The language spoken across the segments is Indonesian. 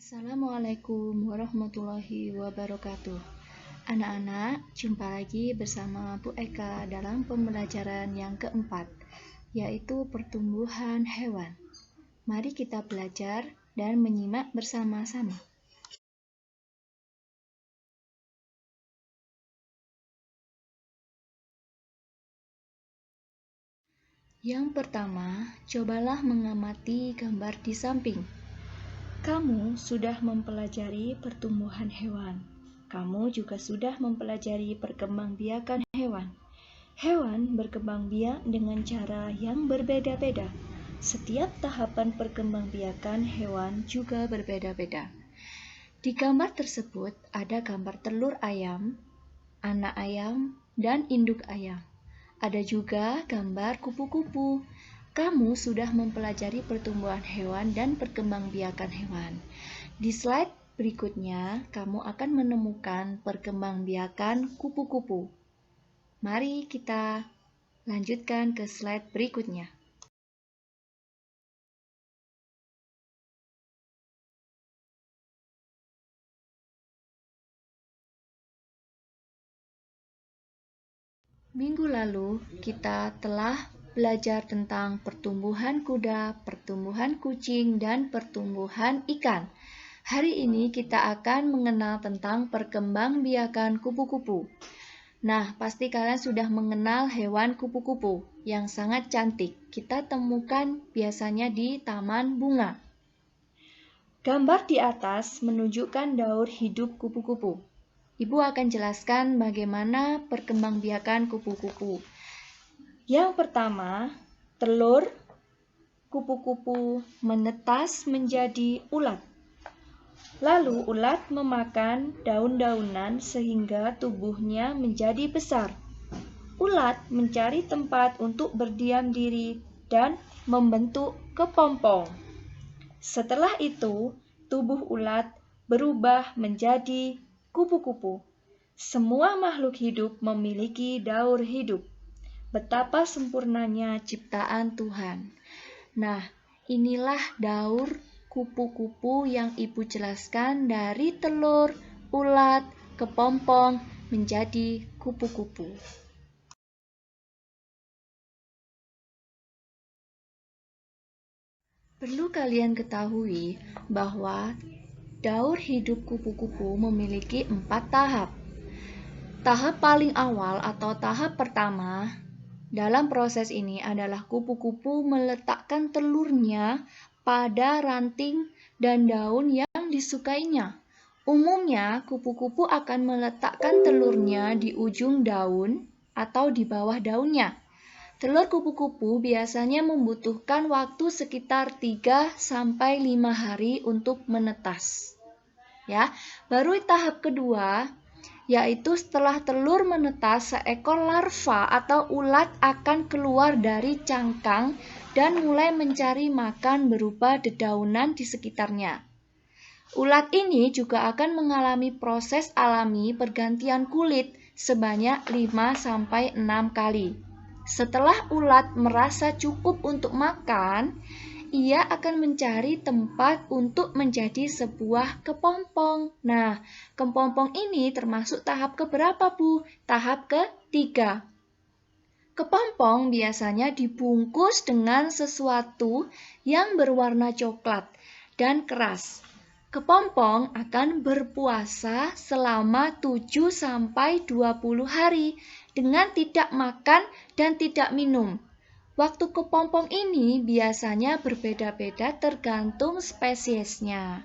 Assalamualaikum warahmatullahi wabarakatuh. Anak-anak, jumpa lagi bersama Bu Eka dalam pembelajaran yang keempat, yaitu pertumbuhan hewan. Mari kita belajar dan menyimak bersama-sama. Yang pertama, cobalah mengamati gambar di samping. Kamu sudah mempelajari pertumbuhan hewan. Kamu juga sudah mempelajari perkembangbiakan hewan. Hewan berkembang biak dengan cara yang berbeda-beda. Setiap tahapan perkembangbiakan hewan juga berbeda-beda. Di gambar tersebut ada gambar telur ayam, anak ayam, dan induk ayam. Ada juga gambar kupu-kupu. Kamu sudah mempelajari pertumbuhan hewan dan perkembangbiakan hewan. Di slide berikutnya, kamu akan menemukan perkembangbiakan kupu-kupu. Mari kita lanjutkan ke slide berikutnya. Minggu lalu, kita telah belajar tentang pertumbuhan kuda, pertumbuhan kucing, dan pertumbuhan ikan. Hari ini kita akan mengenal tentang perkembangbiakan kupu-kupu. Nah, pasti kalian sudah mengenal hewan kupu-kupu yang sangat cantik. Kita temukan biasanya di taman bunga. Gambar di atas menunjukkan daur hidup kupu-kupu. Ibu akan jelaskan bagaimana perkembangbiakan kupu-kupu. Yang pertama, telur kupu-kupu menetas menjadi ulat. Lalu ulat memakan daun-daunan sehingga tubuhnya menjadi besar. Ulat mencari tempat untuk berdiam diri dan membentuk kepompong. Setelah itu, tubuh ulat berubah menjadi kupu-kupu. Semua makhluk hidup memiliki daur hidup. Betapa sempurnanya ciptaan Tuhan. Nah, inilah daur kupu-kupu yang Ibu jelaskan dari telur, ulat, kepompong menjadi kupu-kupu. Perlu kalian ketahui bahwa daur hidup kupu-kupu memiliki 4 tahap. Tahap paling awal atau tahap pertama dalam proses ini adalah kupu-kupu meletakkan telurnya pada ranting dan daun yang disukainya. Umumnya, kupu-kupu akan meletakkan telurnya di ujung daun atau di bawah daunnya. Telur kupu-kupu biasanya membutuhkan waktu sekitar 3-5 hari untuk menetas. Ya, baru tahap kedua yaitu setelah telur menetas, seekor larva atau ulat akan keluar dari cangkang dan mulai mencari makan berupa dedaunan di sekitarnya. Ulat ini juga akan mengalami proses alami pergantian kulit sebanyak 5-6 kali. Setelah ulat merasa cukup untuk makan, ia akan mencari tempat untuk menjadi sebuah kepompong. Nah, kepompong ini termasuk tahap keberapa, Bu? Tahap ketiga. Kepompong biasanya dibungkus dengan sesuatu yang berwarna coklat dan keras. Kepompong akan berpuasa selama 7-20 hari dengan tidak makan dan tidak minum. Waktu kepompong ini biasanya berbeda-beda tergantung spesiesnya.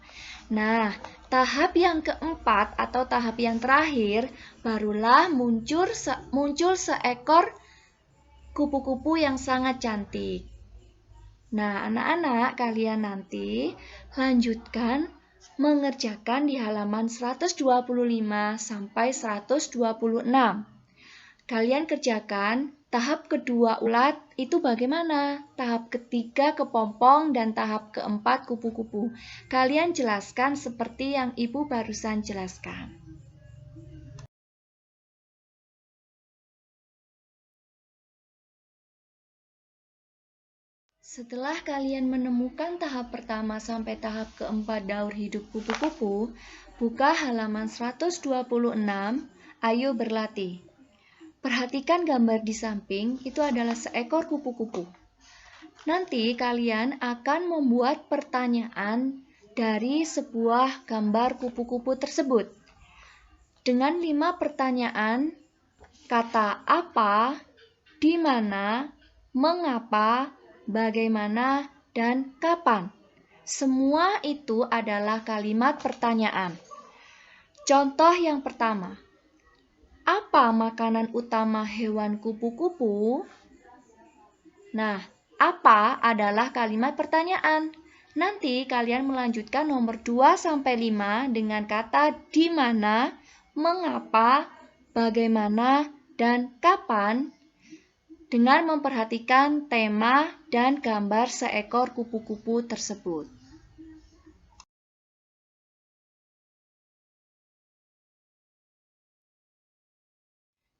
Nah, tahap yang keempat atau tahap yang terakhir barulah muncul seekor kupu-kupu yang sangat cantik. Nah, anak-anak, kalian nanti lanjutkan mengerjakan di halaman 125-126. Kalian kerjakan tahap kedua ulat itu bagaimana? Tahap ketiga kepompong dan tahap keempat kupu-kupu. Kalian jelaskan seperti yang Ibu barusan jelaskan. Setelah kalian menemukan tahap pertama sampai tahap keempat daur hidup kupu-kupu, buka halaman 126, ayo berlatih. Perhatikan gambar di samping, itu adalah seekor kupu-kupu. Nanti kalian akan membuat pertanyaan dari sebuah gambar kupu-kupu tersebut. Dengan 5 pertanyaan, kata apa, di mana, mengapa, bagaimana, dan kapan. Semua itu adalah kalimat pertanyaan. Contoh yang pertama. Apa makanan utama hewan kupu-kupu? Nah, apa adalah kalimat pertanyaan. Nanti kalian melanjutkan nomor 2 sampai 5 dengan kata di mana, mengapa, bagaimana, dan kapan dengan memperhatikan tema dan gambar seekor kupu-kupu tersebut.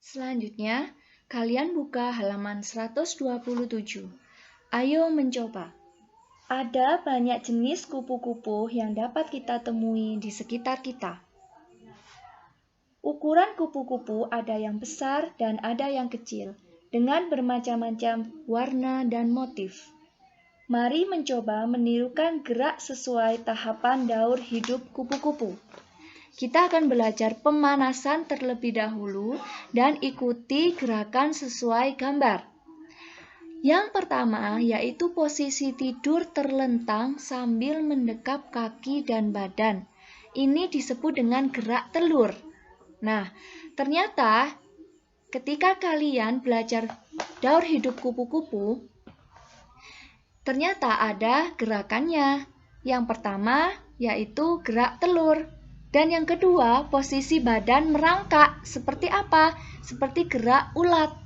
Selanjutnya, kalian buka halaman 127. Ayo mencoba. Ada banyak jenis kupu-kupu yang dapat kita temui di sekitar kita. Ukuran kupu-kupu ada yang besar dan ada yang kecil, dengan bermacam-macam warna dan motif. Mari mencoba menirukan gerak sesuai tahapan daur hidup kupu-kupu. Kita akan belajar pemanasan terlebih dahulu dan ikuti gerakan sesuai gambar. Yang pertama yaitu posisi tidur terlentang sambil mendekap kaki dan badan. Ini disebut dengan gerak telur. Nah, ternyata ketika kalian belajar daur hidup kupu-kupu, ternyata ada gerakannya. Yang pertama yaitu gerak telur. Dan yang kedua, posisi badan merangkak. Seperti apa? Seperti gerak ulat.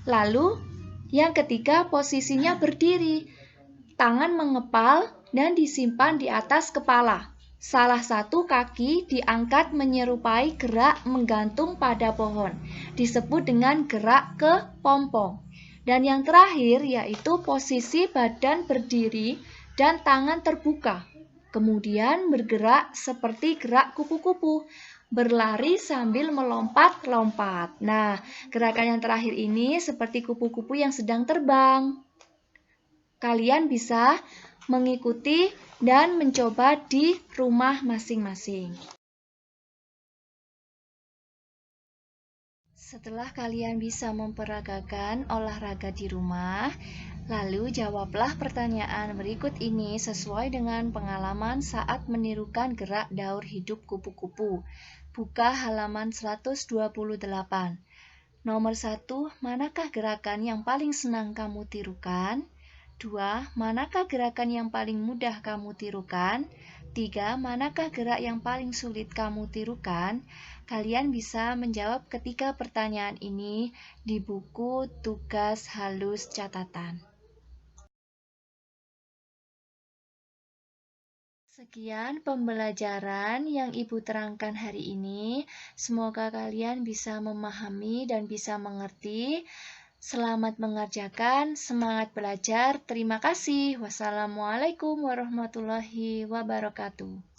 Lalu, yang ketiga, posisinya berdiri. Tangan mengepal dan disimpan di atas kepala. Salah satu kaki diangkat menyerupai gerak menggantung pada pohon. Disebut dengan gerak kepompong. Dan yang terakhir yaitu posisi badan berdiri dan tangan terbuka. Kemudian bergerak seperti gerak kupu-kupu, berlari sambil melompat-lompat. Nah, gerakan yang terakhir ini seperti kupu-kupu yang sedang terbang. Kalian bisa mengikuti dan mencoba di rumah masing-masing. Setelah kalian bisa memperagakan olahraga di rumah, lalu jawablah pertanyaan berikut ini sesuai dengan pengalaman saat menirukan gerak daur hidup kupu-kupu. Buka halaman 128. Nomor 1, manakah gerakan yang paling senang kamu tirukan? 2, manakah gerakan yang paling mudah kamu tirukan? 3, manakah gerak yang paling sulit kamu tirukan? Kalian bisa menjawab ketiga pertanyaan ini di buku tugas halus catatan. Sekian pembelajaran yang Ibu terangkan hari ini. Semoga kalian bisa memahami dan bisa mengerti. Selamat mengerjakan, semangat belajar. Terima kasih. Wassalamualaikum warahmatullahi wabarakatuh.